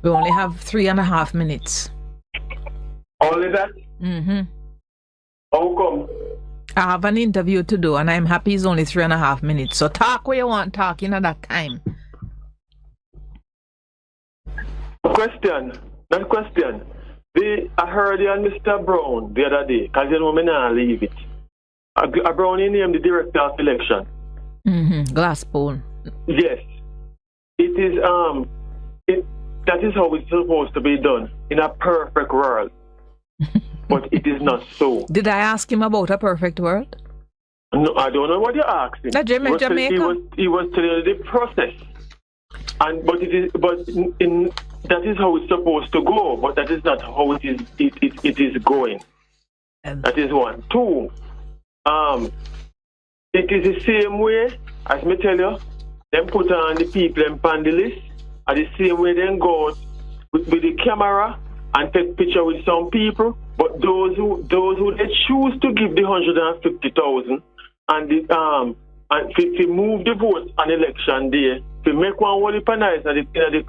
We only have 3.5 minutes. Only that? Mm-hmm. How come? I have an interview to do, and I'm happy it's only 3.5 minutes. So talk where you want talking at that time. Question. That question. I heard you on Mr. Brown the other day, because you know me not leave it. Brown named the director of election. Mm-hmm. Glasspool. Yes. It is that is how it's supposed to be done in a perfect world. But it is not so. Did I ask him about a perfect world? No, I don't know what you're asking. That Jamaica? He was telling you the process. That is how it's supposed to go, but that is not how it is going. That is one. Two, it is the same way, as me tell you, them put on the people and on the list, and the same way they go out with the camera and take picture with some people, but those who they choose to give the 150,000 and to move the votes on election day, to make one whole heap nice at the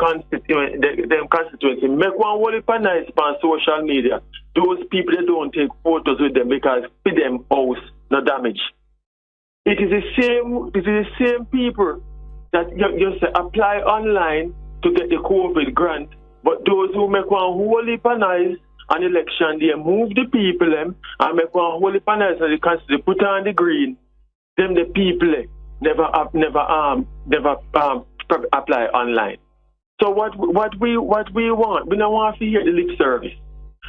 constituency, make one whole heap nice on social media. Those people, they don't take photos with them because for them house no damage. It is the same people that you say apply online to get the COVID grant, but those who make one whole heap nice on election day, move the people them and make one whole heap nice at the constituency, put on the green, them the people never apply online. So what we want, we don't want to hear the lip service.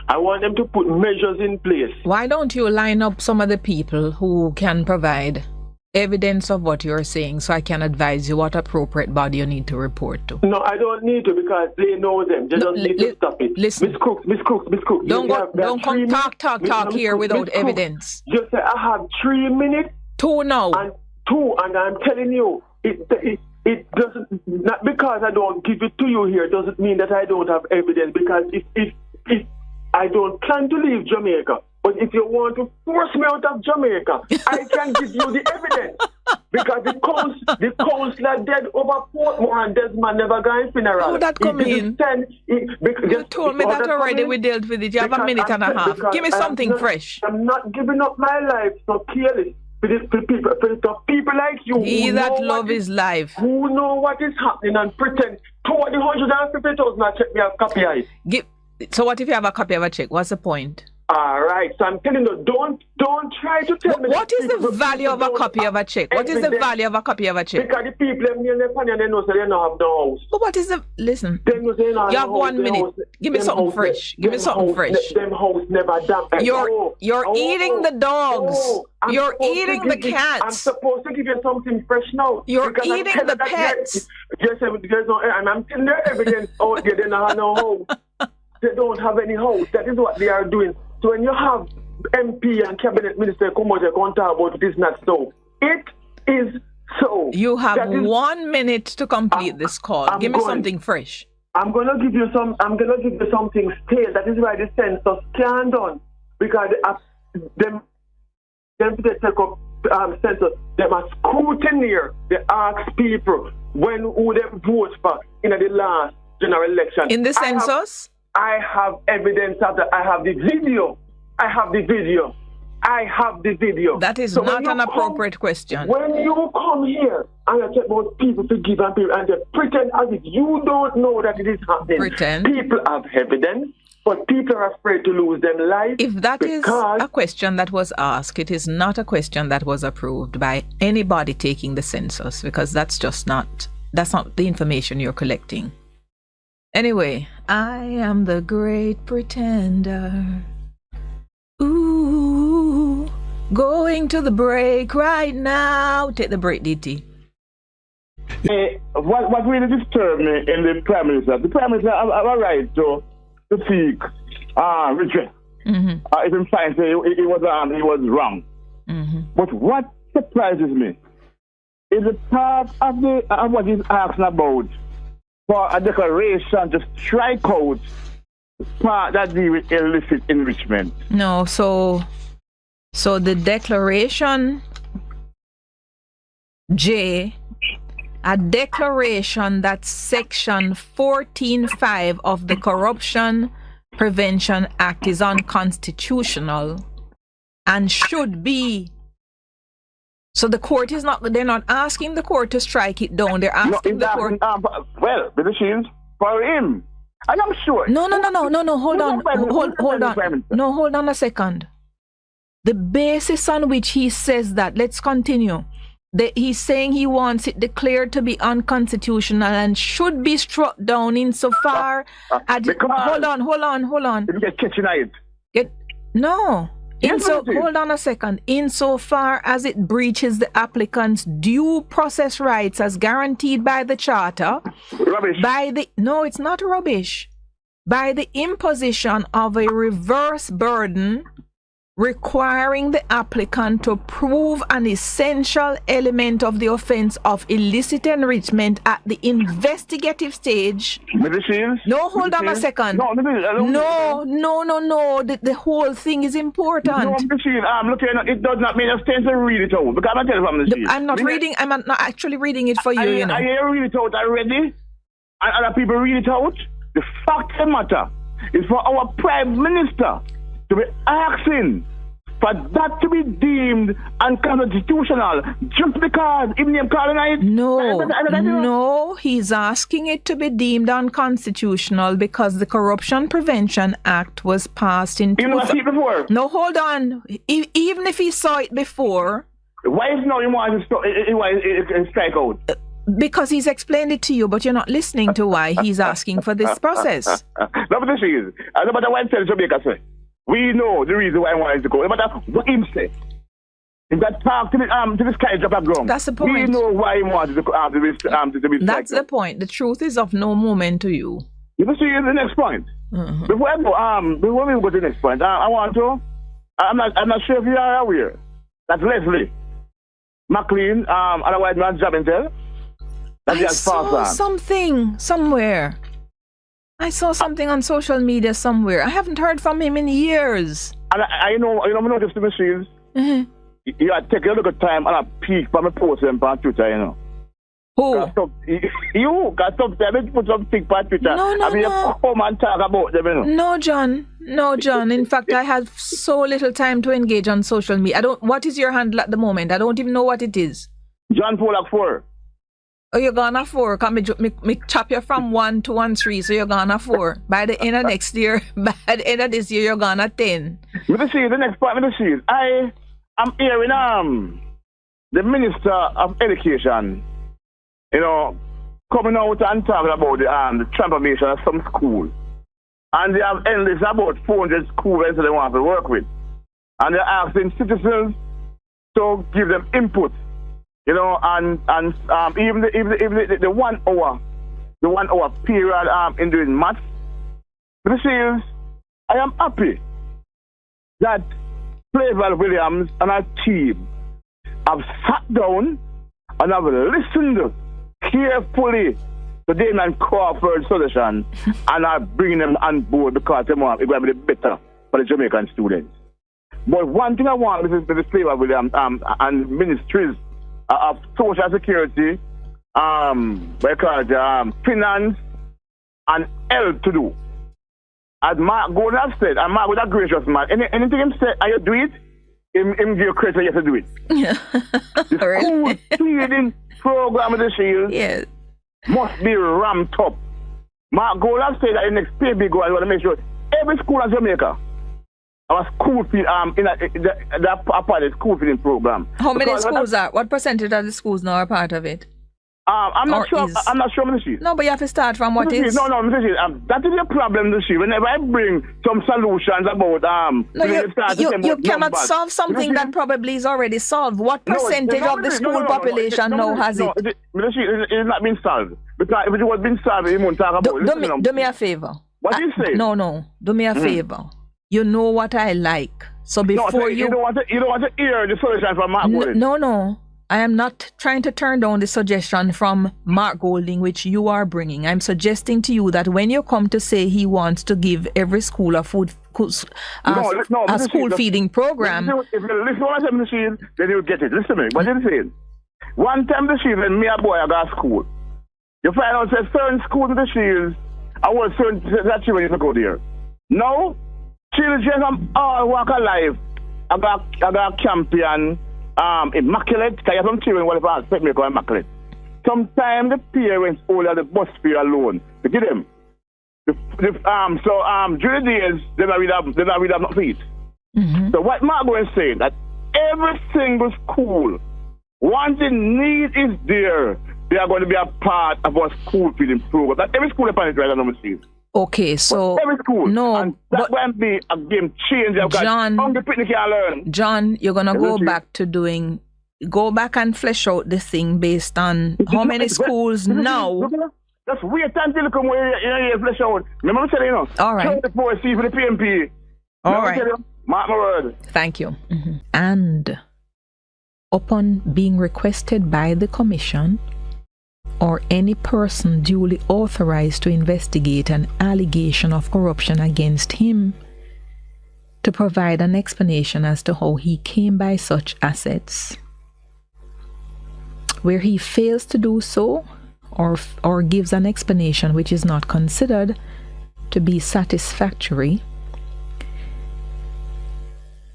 I want them to put measures in place. Why don't you line up some of the people who can provide evidence of what you're saying, so I can advise you what appropriate body you need to report to? No, I don't need to, because they know them. They just need to stop it. Listen, Miss Cook. Don't come talk here without evidence. Just say I have 3 minutes. 2 now. And I'm telling you, it doesn't, not because I don't give it to you here, doesn't mean that I don't have evidence, because if I don't plan to leave Jamaica, but if you want to force me out of Jamaica, I can give you the evidence. Because the councillor dead over Portmore and Desmond never got a funeral. How that come in? You told me that already. We dealt with it. You have a minute and a half. Give me something fresh. I'm not giving up my life so careless. For the people like you, he that love his life, who know what is happening and pretend to what the 150,000 I check me a copy of it. So what if you have a copy of a check? What's the point? All right, so I'm telling you, don't try to tell me. What is the value of a copy of a check? What is the value of a copy of a check? Because the people in the panel, they know so they don't have no house. But what is the, listen, you have 1 minute. Give me something fresh. Give me something fresh. Them house never damp. You're eating the dogs. You're eating the cats. I'm supposed to give you something fresh now. You're eating the pets. Yes, there's no, and I'm telling you evidence out there, they don't have no house. They don't have any house. That is what they are doing. So when you have MP and cabinet minister come out and talk about it is not so. It is so. You have 1 minute to complete this call. Give me something fresh. I'm gonna give you something stale. That is why the census can't done. Because them they take up census, they must scrutineer, they ask people who they vote for in the last general election. In the census? I have evidence of that. I have the video. That is not an appropriate question. When you come here and you talk about people to give and people and they pretend as if you don't know that it is happening. Pretend. People have evidence, but people are afraid to lose their life. If that is a question that was asked, it is not a question that was approved by anybody taking the census, because that's not the information you're collecting. Anyway, I am the great pretender. Ooh, going to the break right now. Take the break, DT. What really disturbed me in the Prime Minister, the Prime Minister have a right to seek redress. Mm-hmm. If he finds he was wrong. Mm-hmm. But what surprises me is the part of what he's asking about, for a declaration to strike out part that deal with illicit enrichment. No, so the declaration J a declaration that Section 14.5 of the Corruption Prevention Act is unconstitutional and should be. So the court is not, they're not asking the court to strike it down. They're asking the court. Well, but the shields for him. And I'm sure. No. Hold on. No, hold on a second. The basis on which he says that, let's continue. He's saying he wants it declared to be unconstitutional and should be struck down insofar as. Hold on. You get kitchen it. No. Hold on a second. Insofar as it breaches the applicant's due process rights as guaranteed by the charter. Rubbish. No, it's not rubbish. By the imposition of a reverse burden requiring the applicant to prove an essential element of the offense of illicit enrichment at the investigative stage. No, hold on a second. No. The whole thing is important. No, I'm looking. It does not make sense to read it out. Because I'm not reading. I'm not actually reading it for you. You know. I read it out already, and other people read it out. The fact of the matter is for our Prime Minister to be asking for that to be deemed unconstitutional just because even him calling it. No, he's asking it to be deemed unconstitutional because the Corruption Prevention Act was passed in. You know see it before? No, hold on. Even if he saw it before. Why is now you want to strike out? Because he's explained it to you, but you're not listening to why he's asking for this process. No, but this is. No matter what Jamaica say. We know the reason why I wanted to go. No matter what him say. If that talk to this guy drop a ground. That's the point. We know why he wanted to be That's the point. The truth is of no moment to you. You see the next point. Mm-hmm. Before we go to the next point, I want to. I'm not sure if you are aware that Leslie McLean, otherwise not job intel. I saw something somewhere. I saw something on social media somewhere. I haven't heard from him in years. And I noticed the machines. Mm-hmm. You had to take a look at time and a peek from a post on Twitter, you know. Who? You got some time to put something on Twitter. No. Come and talk about them, you know. No, John. In fact, I have so little time to engage on social media. What is your handle at the moment? I don't even know what it is. John Pollack 4. Oh, you're gonna 4. Can me chop you from 1 to 13, so you're gonna 4. By the end of next year, by the end of this year, you're gonna 10. Let me see the next part. Let me see. I am hearing the Minister of Education, you know, coming out and talking about the transformation of some school, and they have endless about 400 schools that they want to work with, and they're asking citizens to give them input. You know, and even the 1 hour period in doing maths. This is, I am happy that Flavor Williams and our team have sat down and have listened carefully to Damien Crawford's solution and are bringing them on board because they want it will be better for the Jamaican students. But one thing I want is the Flavor Williams and ministries of social security, finance, and health to do. As Mark Gordon said, and Mark was a gracious man. Anything him say, and you do it, him give credit, you have to do it. The school feeding program of the Shield must be ramped up. Mark Gordon said that in the next pay big goal, I want to make sure every school in Jamaica our school feed that part of the school feeding program. How many schools are? What percentage of the schools now are part of it? I'm not sure. I'm not sure, Mr. No, but you have to start from what is. No, Mr. That is a problem, Mr. Whenever I bring some solutions about you cannot solve something that probably is already solved. What percentage of the school population now has it? It's not been solved. Because if it was been solved, you won't talk about it. Do me a favor. What do you say? No. Do me a favor. You know what I like. So before you don't want to hear the solution from Mark Golding. No. I am not trying to turn down the suggestion from Mark Golding, which you are bringing. I'm suggesting to you that when you come to say he wants to give every school a school feeding program. If you listen to what I'm saying, then you'll get it. Listen to me. What are you saying? One time the Shields, when me a boy I got school, you find out that certain schools in the Shields, I was certain that children used to go there. Now, children from all walk of life, I got champion immaculate, because you have some children what if I expect me to go immaculate. Sometimes the parents hold the bus fare alone to get them. During the days, they don't read up no feet. So what Margot is saying, that every single school, once the need is there, they are going to be a part of our school feeding program. That every school upon it right now, okay, so but every school, no, and that's going to be a game changer. John, the picnic can learn. John, you're gonna go back and flesh out the thing based on how many schools now. Just wait until you come here, flesh out. Remember, I'm telling you, all right. See for the PMP. All right. Mark my word. Thank you. And upon being requested by the Commission or any person duly authorized to investigate an allegation of corruption against him, to provide an explanation as to how he came by such assets. Where he fails to do so, or gives an explanation which is not considered to be satisfactory,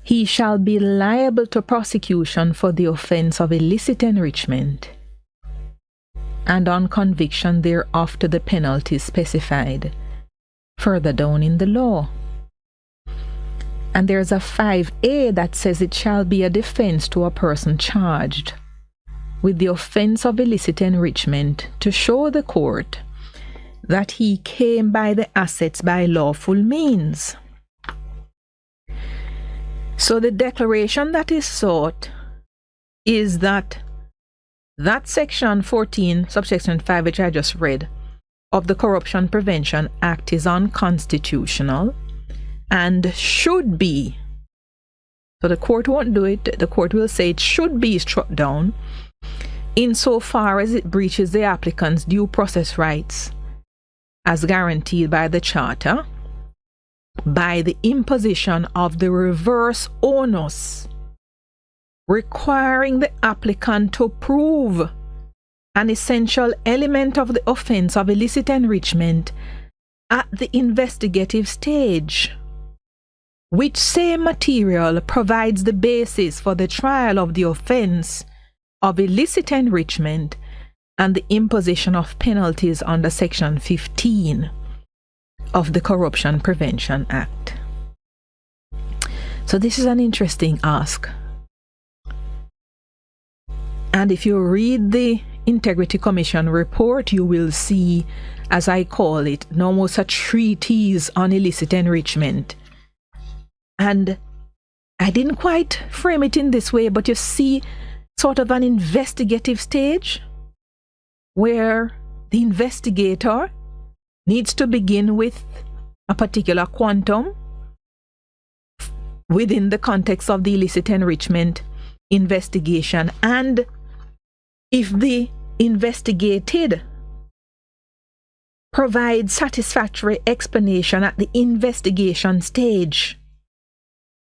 he shall be liable to prosecution for the offense of illicit enrichment, and on conviction thereof to the penalties specified further down in the law. And there's a 5A that says it shall be a defense to a person charged with the offense of illicit enrichment to show the court that he came by the assets by lawful means. So the declaration that is sought is that section 14, subsection 5, which I just read, of the Corruption Prevention Act is unconstitutional and should be. So the court won't do it. The court will say it should be struck down insofar as it breaches the applicant's due process rights as guaranteed by the Charter by the imposition of the reverse onus requiring the applicant to prove an essential element of the offense of illicit enrichment at the investigative stage, which same material provides the basis for the trial of the offense of illicit enrichment and the imposition of penalties under Section 15 of the Corruption Prevention Act. So this is an interesting ask. And if you read the Integrity Commission report, you will see, as I call it, almost a treatise on illicit enrichment. And I didn't quite frame it in this way, but you see sort of an investigative stage where the investigator needs to begin with a particular quantum within the context of the illicit enrichment investigation. And if the investigated provides satisfactory explanation at the investigation stage,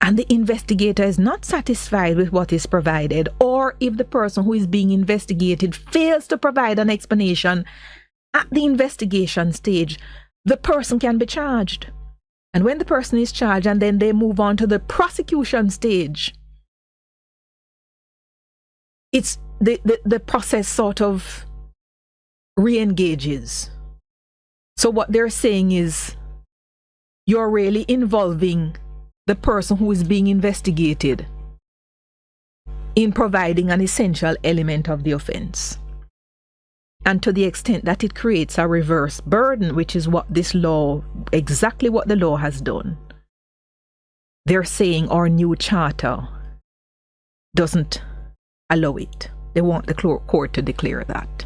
and the investigator is not satisfied with what is provided, or if the person who is being investigated fails to provide an explanation at the investigation stage, the person can be charged. And when the person is charged and then they move on to the prosecution stage, it's the process sort of re-engages. So what they're saying is you're really involving the person who is being investigated in providing an essential element of the offense. And to the extent that it creates a reverse burden, which is what this law, exactly what the law has done, they're saying our new charter doesn't allow it. They want the court to declare that.